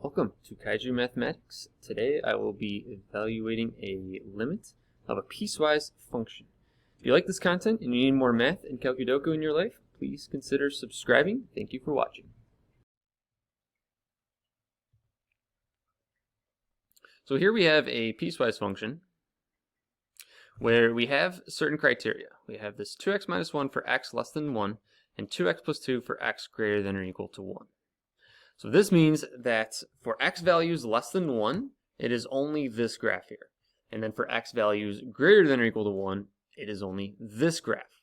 Welcome to Kaiju Mathematics. Today I will be evaluating a limit of a piecewise function. If you like this content and you need more math and calcudoku in your life, please consider subscribing. Thank you for watching. So here we have a piecewise function where we have certain criteria. We have this 2x minus 1 for x less than 1 and 2x plus 2 for x greater than or equal to 1. So this means that for x values less than 1, it is only this graph here. And then for x values greater than or equal to 1, it is only this graph.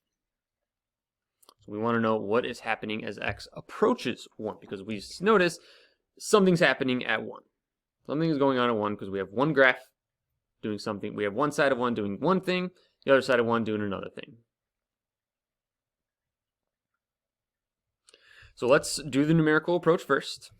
So we want to know what is happening as x approaches 1, because we notice something's happening at 1. Something is going on at 1 because we have one graph doing something. We have one side of 1 doing one thing, the other side of 1 doing another thing. So let's do the numerical approach first.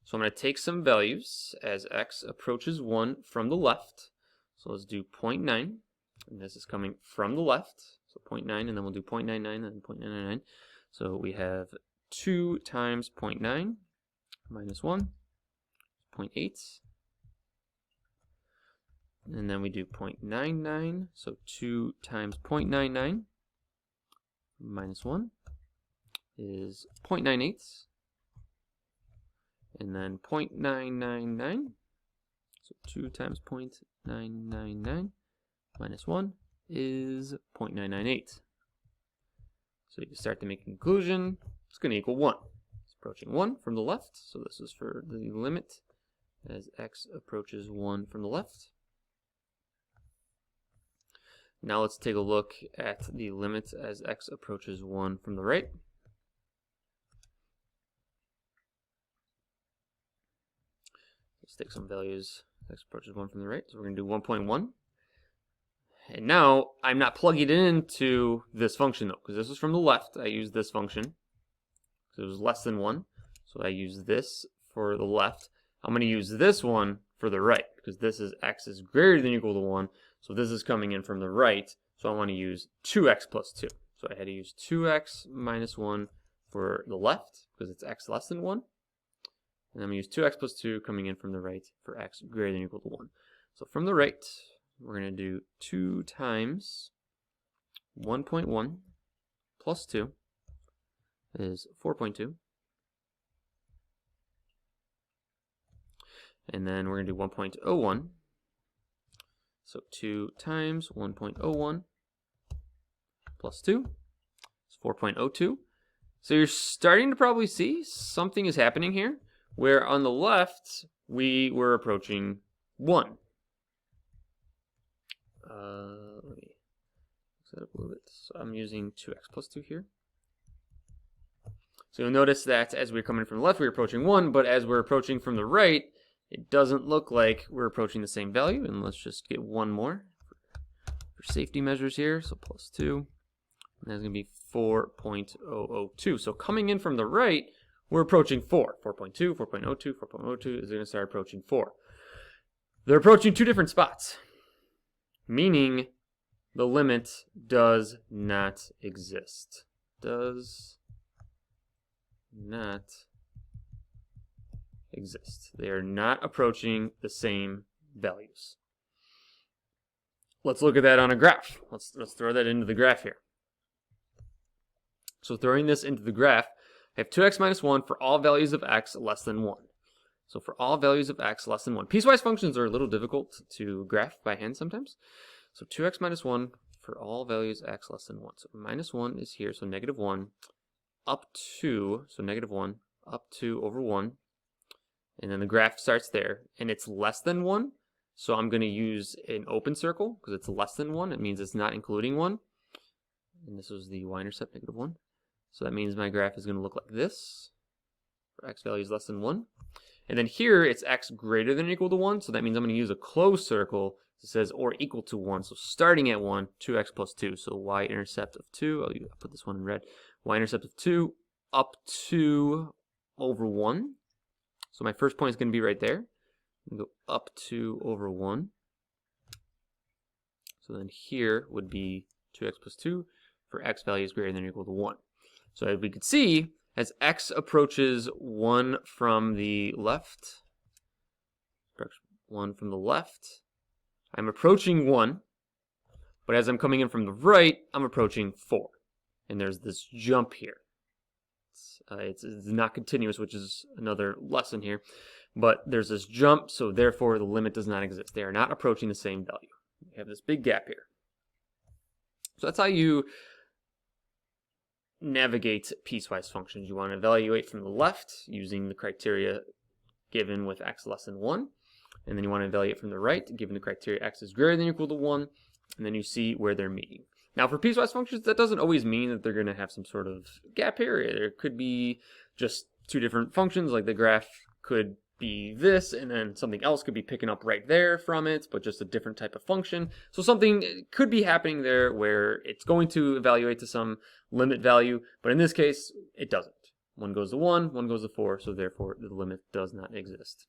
So I'm going to take some values as x approaches 1 from the left. So let's do 0.9, and this is coming from the left. So 0.9, and then we'll do 0.99 and 0.999. So we have 2 times 0.9 minus 1, 0.8. And then we do 0.99, so 2 times 0.99 minus 1. Is 0.98, and then 0.999, so 2 times 0.999 minus 1 is 0.998. So you can start to make a conclusion. It's going to equal 1. It's approaching 1 from the left, so this is for the limit as x approaches 1 from the left. Now let's take a look at the limit as x approaches 1 from the right. Let's take some values. X approaches 1 from the right, so we're going to do 1.1. And now I'm not plugging it into this function though, because this is from the left. I use this function because it was less than 1. So I use this for the left. I'm going to use this one for the right because this is x is greater than or equal to 1. So this is coming in from the right. So I want to use 2x plus 2. So I had to use 2x minus 1 for the left because it's x less than 1. And I'm going to use 2x plus 2 coming in from the right for x greater than or equal to 1. So from the right, we're going to do 2 times 1.1 plus 2 is 4.2. And then we're going to do 1.01. So 2 times 1.01 plus 2 is 4.02. So you're starting to probably see something is happening here, where on the left, we were approaching 1. Let me mix that up a little bit. So I'm using 2x plus 2 here. So you'll notice that as we're coming from the left, we're approaching 1, but as we're approaching from the right, it doesn't look like we're approaching the same value. And let's just get one more for safety measures here. So plus 2, and that's going to be 4.002. So coming in from the right, we're approaching 4. 4.2, 4.02, 4.02 is going to start approaching 4. They're approaching two different spots, meaning the limit does not exist. Does not exist. They are not approaching the same values. Let's look at that on a graph. Let's throw that into the graph here. So throwing this into the graph, I have 2x minus 1 for all values of x less than 1. So for all values of x less than 1. Piecewise functions are a little difficult to graph by hand sometimes. So 2x minus 1 for all values x less than 1. So minus 1 is here, so negative 1, up to, so negative 1, up to over 1. And then the graph starts there, and it's less than 1. So I'm going to use an open circle because it's less than 1. It means it's not including 1. And this was the y-intercept, negative 1. So that means my graph is going to look like this for x values less than 1. And then here it's x greater than or equal to 1. So that means I'm going to use a closed circle that says or equal to 1. So starting at 1, 2x plus 2. So y-intercept of 2, I'll put this one in red. Y-intercept of 2 up to over 1. So my first point is going to be right there. I'm going to go up to over 1. So then here would be 2x plus 2 for x values greater than or equal to 1. So as we could see, as x approaches 1 from the left, Direction 1 from the left. I'm approaching 1, but as I'm coming in from the right, I'm approaching 4. And there's this jump here. It's not continuous, which is another lesson here. But there's this jump, so therefore the limit does not exist. They are not approaching the same value. We have this big gap here. So that's how you navigate piecewise functions. You want to evaluate from the left using the criteria given with x less than 1. And then you want to evaluate from the right, given the criteria x is greater than or equal to 1. And then you see where they're meeting. Now for piecewise functions, that doesn't always mean that they're going to have some sort of gap here. There could be just two different functions, like the graph could be this, and then something else could be picking up right there from it, but just a different type of function. So something could be happening there where it's going to evaluate to some limit value, but in this case, it doesn't. One goes to 1, one goes to 4, so therefore the limit does not exist.